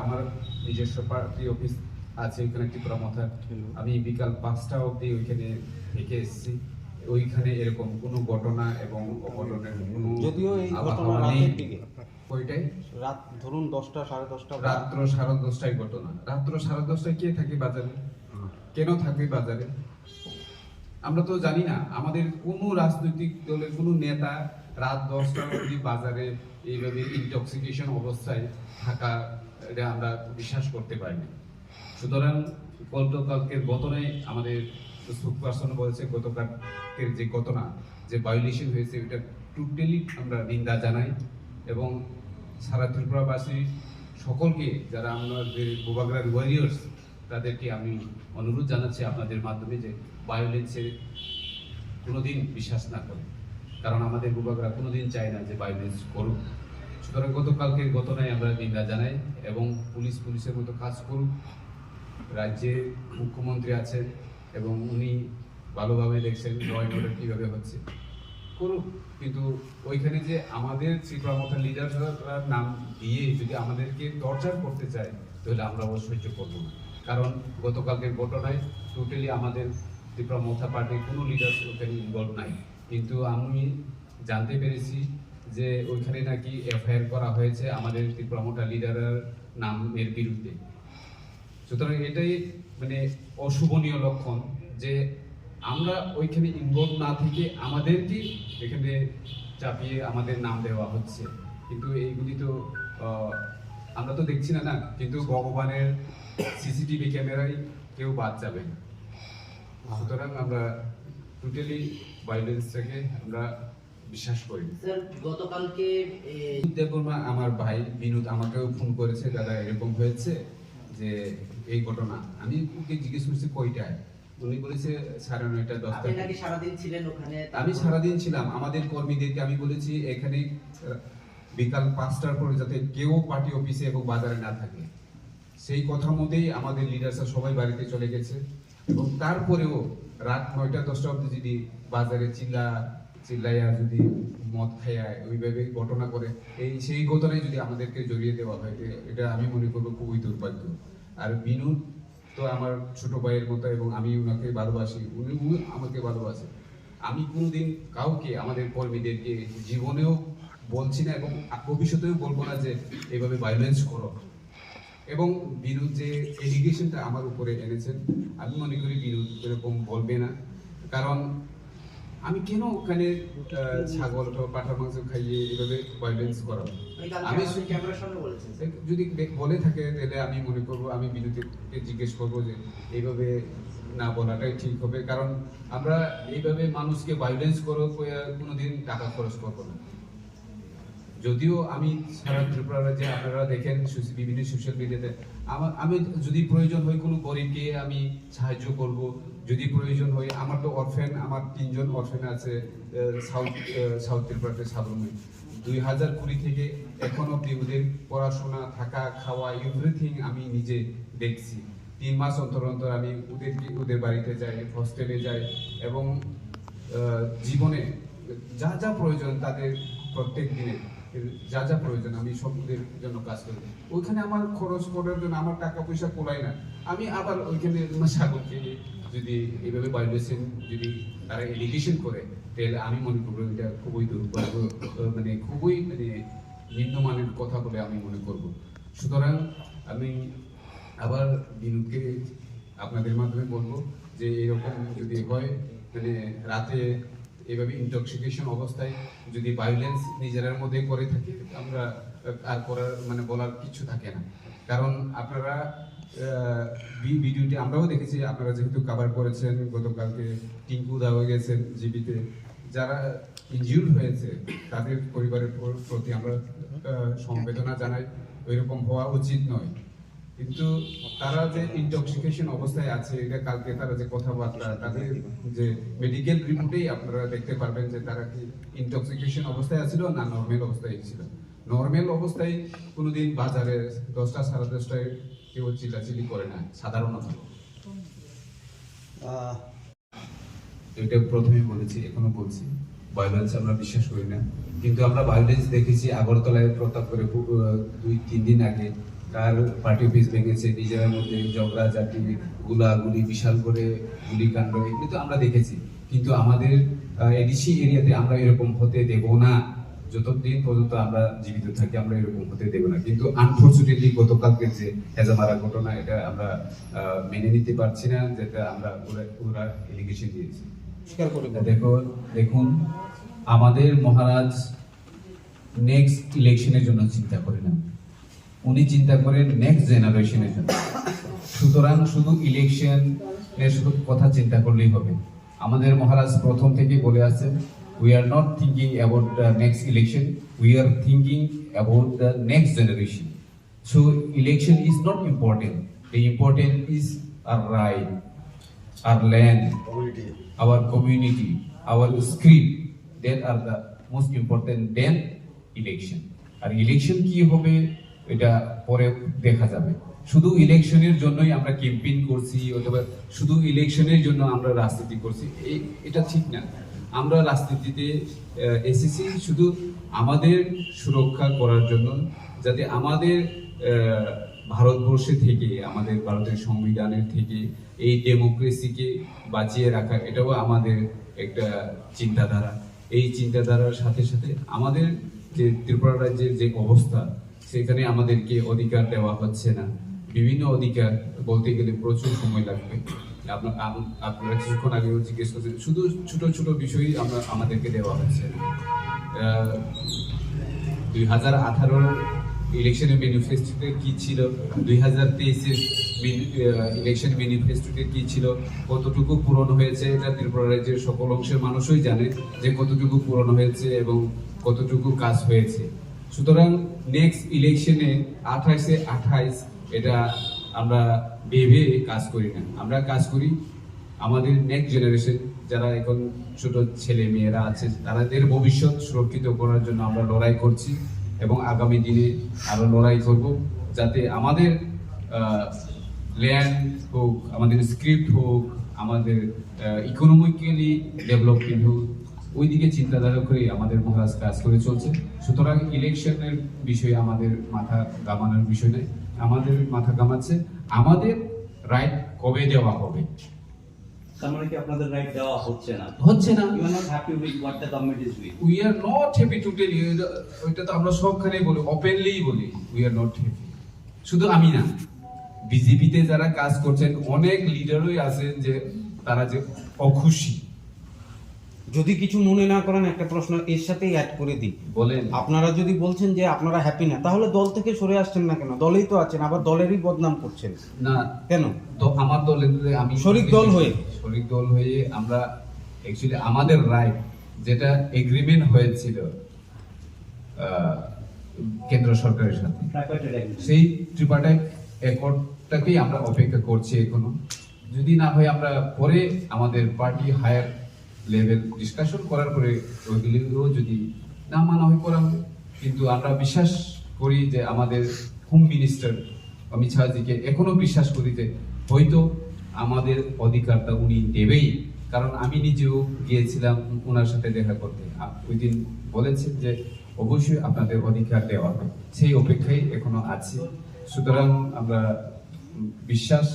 আমার নিজস্ব party office আছে ওইখানে ত্রিপুরা মাথা। আমি বিকাল 5টা অবধি ওইখানে থেকে এসেছি। ওইখানে এরকম কোনো ঘটনা এবং অঘটনের কোনো যদিও এই ঘটনা আবহাওয়া নেই। রাতের দিকে ওইটাই রাত ধরুন 10টা 10:30 রাত্র 10:30টায় ঘটনা। রাত্র 10:30টায় কে থাকে বাজারে? কেন থাকবে বাজারে? আমরা তো জানি না। আমাদের কোনো রাজনৈতিক দলের কোনো নেতা রাত 10টা অবধি বাজারে এইভাবে ইনটক্সিকেশন অবস্থায় থাকা, এটা আমরা বিশ্বাস করতে পারি না। সুতরাং গতকালকের ঘটনায় আমাদের স্পোকপারসন বলেছে গতকালকের যে ঘটনা, যে ভায়োলেশন হয়েছে, এটা টোটালি আমরা নিন্দা জানাই এবং সারা ত্রিপুরাবাসী সকলকে, যারা আমাদের গোবাগড়ার ওয়ারিয়ার্স, তাদেরকে আমি অনুরোধ জানাচ্ছি আপনাদের মাধ্যমে যে ভায়োলেন্সে কোনোদিন বিশ্বাস না করে, কারণ আমাদের গোবাগড়া কোনোদিন চায় না যে ভায়োলেন্স করুক। সুতরাং গতকালকের ঘটনায় আমরা নিন্দা জানাই এবং পুলিশের মতো কাজ করুক। রাজ্যে মুখ্যমন্ত্রী আছেন এবং উনি ভালোভাবে দেখছেন ল অ্যান্ড অর্ডার কীভাবে হচ্ছে, করুক। কিন্তু ওইখানে যে আমাদের ত্রিপুরা মতো লিডাররা নাম দিয়ে যদি আমাদেরকে টর্চার করতে চায়, তাহলে আমরা সহ্য করবো না। কারণ গতকালকের ঘটনায় টোটালি আমাদের ত্রিপুরা মথা পার্টির কোনো লিডার ওখানে ইনভলভ নাই। কিন্তু আমি জানতে পেরেছি যে ওইখানে নাকি এফআইআর করা হয়েছে আমাদের ত্রিপুরা মোটা লিডারের নামের বিরুদ্ধে। সুতরাং এটাই মানে অশুভনীয় লক্ষণ যে আমরা ওইখানে ইনভলভ না থেকে আমাদেরকে এখানে চাপিয়ে আমাদের নাম দেওয়া হচ্ছে। কিন্তু এইগুলি তো আমরা তো দেখছি না। কিন্তু ভগবানের সিসিটিভি ক্যামেরায় কেউ বাদ যাবে না। সুতরাং আমরা টোটালি ভায়োলেন্সটাকে আমরা বিশ্বাস করি। স্যার, গতকালকে দেববর্মা আমার ভাই বিনোদ আমাকেও ফোন করেছে, দাদা এরকম হয়েছে যে এই ঘটনা। আমি ওকে জিজ্ঞেস করছি কয়টায়, উনি বলেছে 9:30 10টা। আপনি নাকি সারাদিন ছিলেন ওখানে? আমি সারাদিন ছিলাম। আমাদের কর্মীদেরকে আমি বলেছি এখানে বিকাল 5টার পরে যাতে কেউ পার্টি অফিসে এবং বাজারে না থাকে। সেই কথা মতেই আমাদের লিডার্সরা সবাই বাড়িতে চলে গেছে এবং তারপরেও রাত 9টা 10টা অবধি যদি বাজারে চিল্লাইয়া যদি মদ খাইয়া ওইভাবে ঘটনা করে, সেই ঘটনায় যদি আমাদেরকে জড়িয়ে দেওয়া হয়, এটা আমি মনে করবো খুবই দুর্ভাগ্য। আর বিনোদ তো আমার ছোট ভাইয়ের মতো এবং আমি ওনাকে ভালোবাসি, উনি আমাকে ভালোবাসে। আমি কোনোদিন কাউকে, আমাদের কর্মীদেরকে জীবনেও বলছি না এবং ভবিষ্যতেও বলবো না যে এইভাবে ভায়োলেন্স করো। এবং বিনোদ যে এলিগেশনটা আমার উপরে এনেছেন, আমি মনে করি বিনোদ এরকম বলবে না। কারণ আমি কেন ওখানে ছাগল বা পাঠার মাংস খাইয়ে এভাবে ভায়োলেন্স করাবো? আমি ক্যামেরার সামনে বলেছেন, যদি বলে থাকে তাহলে আমি মনে করবো, আমি বিনোদকে জিজ্ঞেস করবো যে এইভাবে না বলাটাই ঠিক হবে। কারণ আমরা এইভাবে মানুষকে ভায়োলেন্স করো কোনোদিন টাকা খরচ করবো না। যদিও আমি সারা ত্রিপুরা রাজ্যে আপনারা দেখেন বিভিন্ন সোশ্যাল মিডিয়াতে আমি যদি প্রয়োজন হয় কোনো গরিবকে আমি সাহায্য করব। যদি প্রয়োজন হয়, আমার তো অরফেন, আমার 3জন অরফেন আছে সাউথ ত্রিপুরাতে সাবরুমে। 2020 থেকে এখন অব্দি ওদের পড়াশোনা, থাকা, খাওয়া, এভরিথিং আমি নিজে দেখছি। 3 মাস অন্তর অন্তর আমি ওদের বাড়িতে যাই, হস্টেলে যাই এবং জীবনে যা যা প্রয়োজন তাদের প্রত্যেক দিনে যা যা প্রয়োজন আমি সবদের জন্য কাজ করি। ওইখানে আমার খরচ করার জন্য আমার টাকা পয়সা কোলায় না। আমি আবার ওইখানে ছাগলকে যদি এইভাবে ভায়োলেশন যদি তারা এলিগেশন করে, তাহলে আমি মনে করবো এটা খুবই দুর্ভাগ্য, মানে খুবই নিম্নমানের কথা বলে আমি মনে করব। সুতরাং আমি আবার বিনোদকে আপনাদের মাধ্যমে বলবো যে এরকম যদি হয়, রাতে এভাবে ইনটক্সিকেশন অবস্থায় যদি ভায়োলেন্স নিজেদের মধ্যে করে থাকে, আমরা আর করার বলার কিছু থাকে না। কারণ আপনারা ভিডিওটি আমরাও দেখেছি, আপনারা যেহেতু কভার করেছেন, গতকালকে টিঙ্কু দেওয়া গেছেন জিবিতে, যারা ইনজিউর্ড হয়েছে তাদের পরিবারের প্রতি আমরা সমবেদনা জানাই। ওইরকম হওয়া উচিত নয়। কিন্তু তারা যে ইনটক্সিকেশন অবস্থায় আছে, এটা কালকে তারা যে কথাবার্তা, তাদের যে মেডিকেল রিপোর্টেই আপনারা দেখতে পারবেন যে তারা কি ইনটক্সিকেশন অবস্থায় আছিল না নর্মাল অবস্থায় ছিল। নর্মাল অবস্থায় কোনোদিন বাজারে 10টা 10:30টায় কেউ চিল্লাচিল্লি করে না সাধারণত। এটা প্রথমে বলেছি, এখনো বলছি। ভায়োলেন্স আমরা বিশ্বাস করি না, কিন্তু আমরা ভায়োলেন্স দেখেছি আগরতলায় প্রতাপ করে 2-3 দিন আগে তার পার্টি অফিস ভেঙেছে, নিজের মধ্যে ঝগড়া জাতি গুলাগুলি বিশাল করে গুলিকাণ্ড, এগুলি তো আমরা দেখেছি। কিন্তু আমাদের এডিসি এরিয়াতে আমরা এরকম হতে দেব না, যতদিন পর্যন্ত আমরা জীবিত থাকি আমরা এরকম হতে দেব না। কিন্তু আনফরচুনেটলি গতকালকে যে হেজামারা ঘটনা, এটা আমরা মেনে নিতে পারছি না, যেটা আমরা ওরা এলিগেশন দিয়েছি। স্বীকার করে বলুন। দেখুন আমাদের মহারাজ নেক্সট ইলেকশনের জন্য চিন্তা করেন না, উনি চিন্তা করেন নেক্সট জেনারেশনের জন্য। সুতরাং শুধু ইলেকশনের শুধু কথা চিন্তা করলেই হবে। আমাদের মহারাজ প্রথম থেকে বলে আছেন, we are not thinking about the next election, we are thinking about the next generation. So election is not important, the important is our right, our land, our community, our script, that are the most important than election. R election কি হবে এটা পরে দেখা যাবে। শুধু ইলেকশনের জন্যই আমরা ক্যাম্পেইন করছি অথবা শুধু ইলেকশনের জন্য আমরা রাজনীতি করছি, এটা ঠিক না। আমরা রাজনীতিতে এসেছি শুধু আমাদের সুরক্ষা করার জন্য, যাতে আমাদের ভারতবর্ষে থেকে, আমাদের ভারতের সংবিধানের থেকে এই ডেমোক্রেসিকে বাঁচিয়ে রাখা, এটাও আমাদের একটা চিন্তাধারা। এই চিন্তাধারার সাথে সাথে আমাদের যে ত্রিপুরা রাজ্যের যে অবস্থা, সেখানে আমাদেরকে অধিকার দেওয়া হচ্ছে না। বিভিন্ন অধিকার বলতে গেলে প্রচুর সময় লাগবে। আপনারা কিছুক্ষণ আগেও জিজ্ঞেস করছেন, শুধু ছোট ছোট বিষয়ই আমাদেরকে দেওয়া হচ্ছে না। 2018 ইলেকশনের ম্যানিফেস্টোতে কি ছিল, 2023-এর ইলেকশন ম্যানিফেস্টোতে কি ছিল, কতটুকু পূরণ হয়েছে, এটা ত্রিপুরা রাজ্যের সকল অংশের মানুষই জানে যে কতটুকু পূরণ হয়েছে এবং কতটুকু কাজ হয়েছে। সুতরাং নেক্সট ইলেকশনে 28 এটা আমরা ভেবে কাজ করি না, আমরা কাজ করি আমাদের নেক্সট জেনারেশন, যারা এখন ছোট ছেলে মেয়েরা আছে, তাদের ভবিষ্যৎ সুরক্ষিত করার জন্য আমরা লড়াই করছি এবং আগামী দিনে আরো লড়াই করব, যাতে আমাদের ল্যান্ড হোক, আমাদের স্ক্রিপ্ট হোক, আমাদের ইকোনমিক্যালি ডেভেলপমেন্ট হোক, ওই দিকে চিন্তাধারা করে আমাদের মহারাজ কাজ করে চলছে। সুতরাং ইলেকশনের বিষয়ে আমাদের মাথা ঘামানোর বিষয় নেই, আমাদের মাথা ঘামাচ্ছে আমাদের রাইট কবে দেওয়া হবে। তার মানে কি আপনাদের রাইট দেওয়া হচ্ছে না? হচ্ছে না। You are not happy with what the government is doing. We are not happy to tell you, ওইটা তো আমরা সবখানে বলি, ওপেনলি বলি, we are not happy। শুধু আমি না, বিজেপিতে যারা কাজ করছেন অনেক লিডারই আছেন যে তারা যে অখুশি। যদি কিছু মনে না করেন, একটা প্রশ্ন এর সাথেই অ্যাড করে দিই। বলেন। আপনারা যদি বলছেন যে আপনারা হ্যাপি না, তাহলে দল থেকে সরে আসছেন না কেন? দলেই তো আছেন, আবার দলেরই বদনাম করছেন না কেন? তো আমার দলে আমি শরিক দল হয়ে আমরা অ্যাকচুয়ালি আমাদের রাইট যেটা এগ্রিমেন্ট হয়েছিল কেন্দ্র সরকারের সাথে, Tripartite agreement. সেই ট্রিপার্টাইট অ্যাকর্ডটাকেই আমরা অপেক্ষা করছি এখনো। যদি না হয় আমরা পরে আমাদের পার্টি হায়ার লেভেল ডিসকাশন করার পরে ওইগুলিও যদি না মানা হয় করা হবে। কিন্তু আমরা বিশ্বাস করি যে আমাদের হোম মিনিস্টার অমিত শাহজিকে এখনো বিশ্বাস করি যে হয়তো আমাদের অধিকারটা উনি দেবেই, কারণ আমি নিজেও গিয়েছিলাম ওনার সাথে দেখা করতে, ওই দিন বলেছেন যে অবশ্যই আপনাদের অধিকার দেওয়া হবে, সেই অপেক্ষায় এখনো আছে। সুতরাং আমরা বিশ্বাস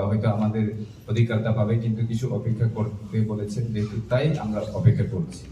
হয়তো আমাদের অধিকারটা পাবে, কিন্তু কিছু অপেক্ষা করতে বলেছেন, যেহেতু তাই আমরা অপেক্ষা করছি।